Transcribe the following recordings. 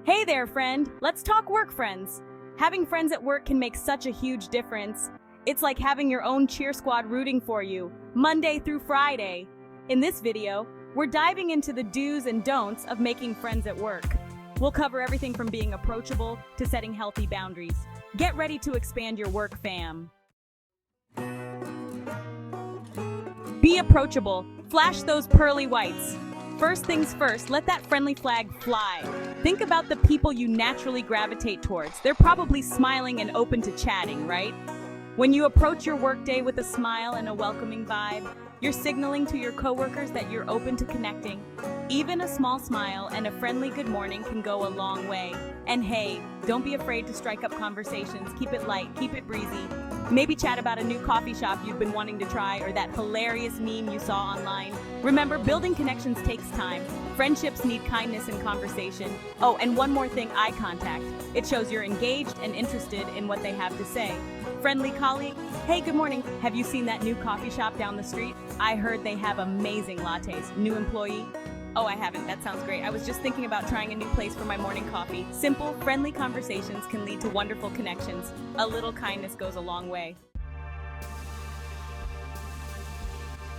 Hey there, friend. Let's talk work friends. Having friends at work can make such a huge difference. It's like having your own cheer squad rooting for you, Monday through Friday. In this video, we're diving into the do's and don'ts of making friends at work. We'll cover everything from being approachable to setting healthy boundaries. Get ready to expand your work fam. Be approachable. Flash those pearly whites. First things first, let that friendly flag fly. Think about the people you naturally gravitate towards. They're probably smiling and open to chatting, right? When you approach your workday with a smile and a welcoming vibe, you're signaling to your coworkers that you're open to connecting. Even a small smile and a friendly good morning can go a long way. And hey, don't be afraid to strike up conversations. Keep it light, keep it breezy. Maybe chat about a new coffee shop you've been wanting to try or that hilarious meme you saw online. Remember, building connections takes time. Friendships need kindness and conversation. Oh, and one more thing, eye contact. It shows you're engaged and interested in what they have to say. Friendly colleague, hey, good morning. Have you seen that new coffee shop down the street? I heard they have amazing lattes. New employee? Oh, I haven't. That sounds great. I was just thinking about trying a new place for my morning coffee. Simple, friendly conversations can lead to wonderful connections. A little kindness goes a long way.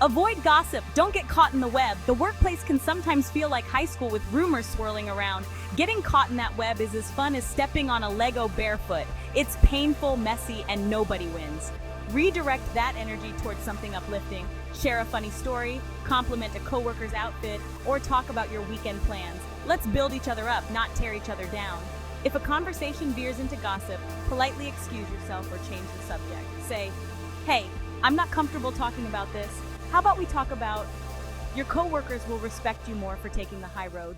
Avoid gossip. Don't get caught in the web. The workplace can sometimes feel like high school with rumors swirling around. Getting caught in that web is as fun as stepping on a Lego barefoot. It's painful, messy, and nobody wins. Redirect that energy towards something uplifting. Share a funny story, compliment a coworker's outfit, or talk about your weekend plans. Let's build each other up, not tear each other down. If a conversation veers into gossip, politely excuse yourself or change the subject. Say, hey, I'm not comfortable talking about this. How about we talk about... Your coworkers will respect you more for taking the high road.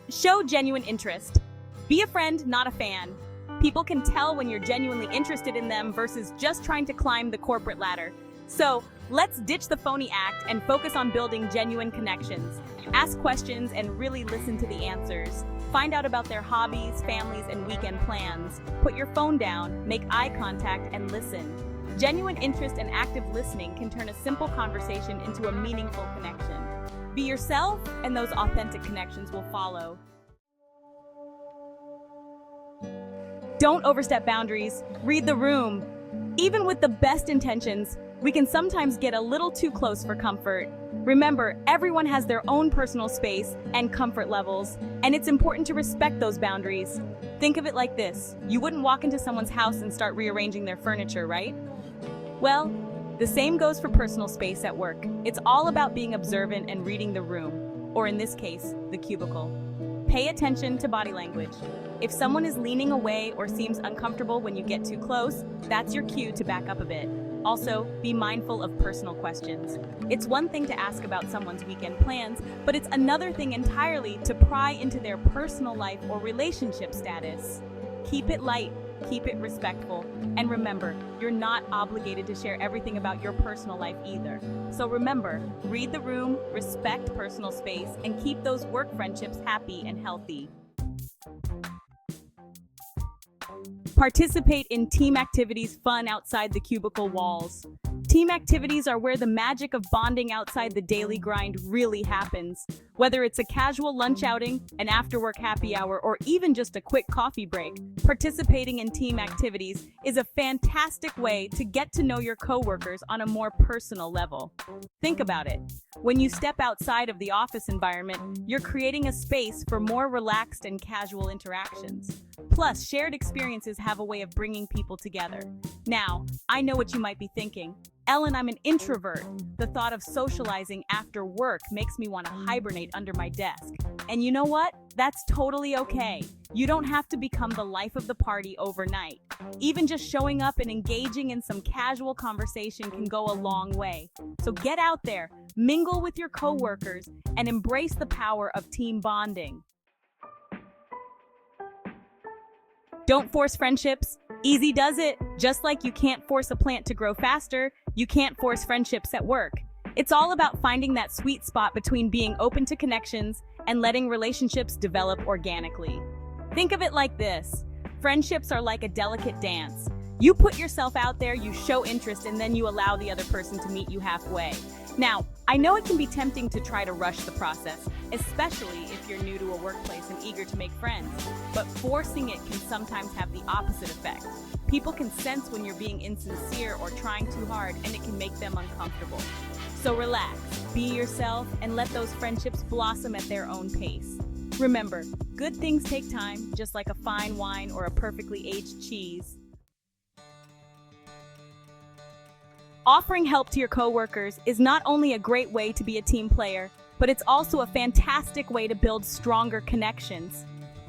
Show genuine interest. Be a friend, not a fan. People can tell when you're genuinely interested in them versus just trying to climb the corporate ladder. So, let's ditch the phony act and focus on building genuine connections. Ask questions and really listen to the answers. Find out about their hobbies, families, and weekend plans. Put your phone down, make eye contact, and listen. Genuine interest and active listening can turn a simple conversation into a meaningful connection. Be yourself, and those authentic connections will follow. Don't overstep boundaries. Read the room. Even with the best intentions, we can sometimes get a little too close for comfort. Remember, everyone has their own personal space and comfort levels, and it's important to respect those boundaries. Think of it like this. You wouldn't walk into someone's house and start rearranging their furniture, right? Well, the same goes for personal space at work. It's all about being observant and reading the room, or in this case, the cubicle. Pay attention to body language. If someone is leaning away or seems uncomfortable when you get too close, that's your cue to back up a bit. Also, be mindful of personal questions. It's one thing to ask about someone's weekend plans, but it's another thing entirely to pry into their personal life or relationship status. Keep it light, keep it respectful, and remember, you're not obligated to share everything about your personal life either. So remember, read the room, respect personal space, and keep those work friendships happy and healthy. Participate in team activities fun outside the cubicle walls. Team activities are where the magic of bonding outside the daily grind really happens. Whether it's a casual lunch outing, an after-work happy hour, or even just a quick coffee break, participating in team activities is a fantastic way to get to know your coworkers on a more personal level. Think about it. When you step outside of the office environment, you're creating a space for more relaxed and casual interactions. Plus, shared experiences have a way of bringing people together. Now, I know what you might be thinking. Ellen, I'm an introvert. The thought of socializing after work makes me want to hibernate under my desk. And you know what? That's totally okay. You don't have to become the life of the party overnight. Even just showing up and engaging in some casual conversation can go a long way. So get out there, mingle with your coworkers, and embrace the power of team bonding. Don't force friendships. Easy does it. Just like you can't force a plant to grow faster, you can't force friendships at work. It's all about finding that sweet spot between being open to connections and letting relationships develop organically. Think of it like this. Friendships are like a delicate dance. You put yourself out there, you show interest, and then you allow the other person to meet you halfway. Now, I know it can be tempting to try to rush the process, especially if you're new to a workplace and eager to make friends. But forcing it can sometimes have the opposite effect. People can sense when you're being insincere or trying too hard, and it can make them uncomfortable. So relax, be yourself, and let those friendships blossom at their own pace. Remember, good things take time, just like a fine wine or a perfectly aged cheese. Offering help to your coworkers is not only a great way to be a team player, but it's also a fantastic way to build stronger connections.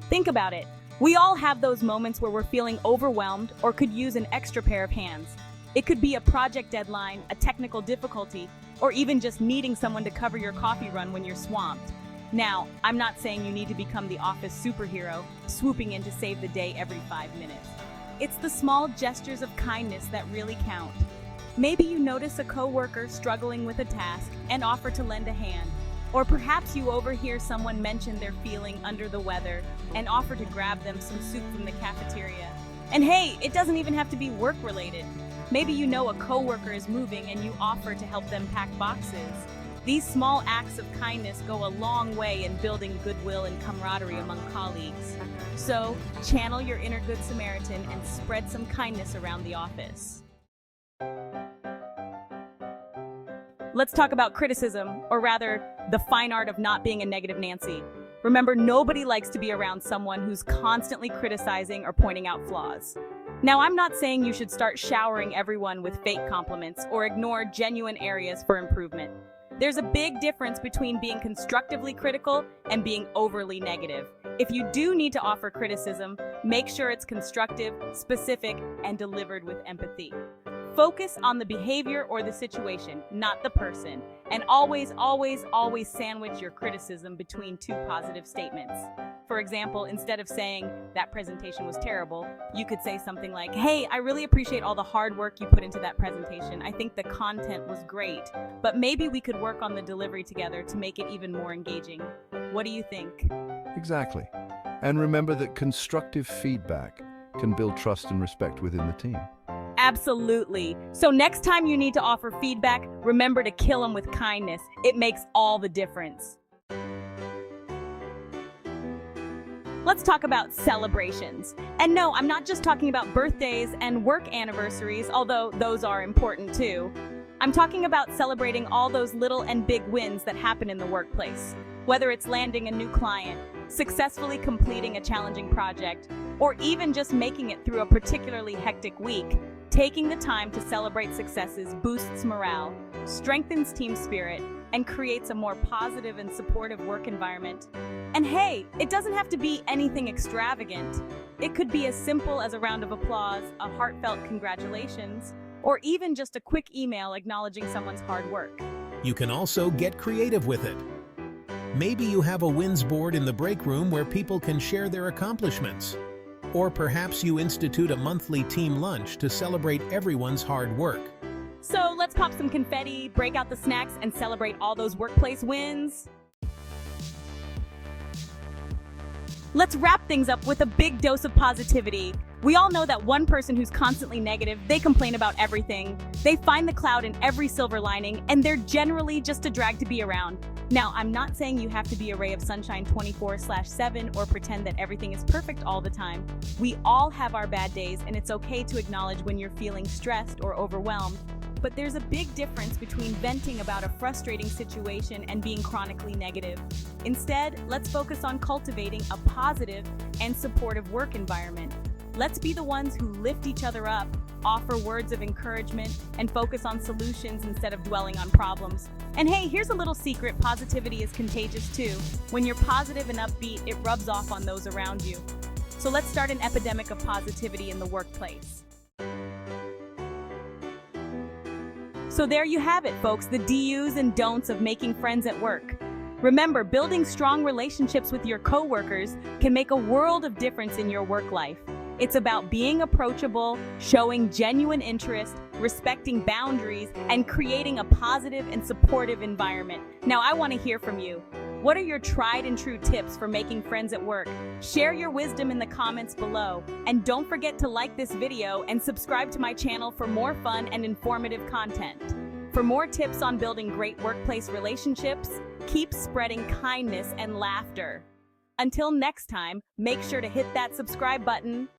Think about it. We all have those moments where we're feeling overwhelmed or could use an extra pair of hands. It could be a project deadline, a technical difficulty, or even just needing someone to cover your coffee run when you're swamped. Now, I'm not saying you need to become the office superhero, swooping in to save the day every 5 minutes. It's the small gestures of kindness that really count. Maybe you notice a coworker struggling with a task and offer to lend a hand. Or perhaps you overhear someone mention they're feeling under the weather and offer to grab them some soup from the cafeteria. And hey, it doesn't even have to be work-related. Maybe you know a coworker is moving and you offer to help them pack boxes. These small acts of kindness go a long way in building goodwill and camaraderie among colleagues. So, channel your inner Good Samaritan and spread some kindness around the office. Let's talk about criticism, or rather, the fine art of not being a negative Nancy. Remember, nobody likes to be around someone who's constantly criticizing or pointing out flaws. Now, I'm not saying you should start showering everyone with fake compliments or ignore genuine areas for improvement. There's a big difference between being constructively critical and being overly negative. If you do need to offer criticism, make sure it's constructive, specific, and delivered with empathy. Focus on the behavior or the situation, not the person. And always, always, always sandwich your criticism between two positive statements. For example, instead of saying, "That presentation was terrible," you could say something like, "Hey, I really appreciate all the hard work you put into that presentation. I think the content was great, but maybe we could work on the delivery together to make it even more engaging." What do you think? Exactly. And remember that constructive feedback can build trust and respect within the team. Absolutely. So next time you need to offer feedback, remember to kill them with kindness. It makes all the difference. Let's talk about celebrations. And no, I'm not just talking about birthdays and work anniversaries, although those are important too. I'm talking about celebrating all those little and big wins that happen in the workplace. Whether it's landing a new client, successfully completing a challenging project, or even just making it through a particularly hectic week, taking the time to celebrate successes boosts morale, strengthens team spirit, and creates a more positive and supportive work environment. And hey, it doesn't have to be anything extravagant. It could be as simple as a round of applause, a heartfelt congratulations, or even just a quick email acknowledging someone's hard work. You can also get creative with it. Maybe you have a wins board in the break room where people can share their accomplishments. Or perhaps you institute a monthly team lunch to celebrate everyone's hard work. So let's pop some confetti, break out the snacks, and celebrate all those workplace wins. Let's wrap things up with a big dose of positivity. We all know that one person who's constantly negative, they complain about everything. They find the cloud in every silver lining, and they're generally just a drag to be around. Now, I'm not saying you have to be a ray of sunshine 24/7 or pretend that everything is perfect all the time. We all have our bad days, and it's okay to acknowledge when you're feeling stressed or overwhelmed. But there's a big difference between venting about a frustrating situation and being chronically negative. Instead, let's focus on cultivating a positive and supportive work environment. Let's be the ones who lift each other up, offer words of encouragement, and focus on solutions instead of dwelling on problems. And hey, here's a little secret: positivity is contagious too. When you're positive and upbeat, it rubs off on those around you. So let's start an epidemic of positivity in the workplace. So there you have it, folks, the do's and don'ts of making friends at work. Remember, building strong relationships with your coworkers can make a world of difference in your work life. It's about being approachable, showing genuine interest, respecting boundaries, and creating a positive and supportive environment. Now, I want to hear from you. What are your tried and true tips for making friends at work? Share your wisdom in the comments below. And don't forget to like this video and subscribe to my channel for more fun and informative content. For more tips on building great workplace relationships, keep spreading kindness and laughter. Until next time, make sure to hit that subscribe button.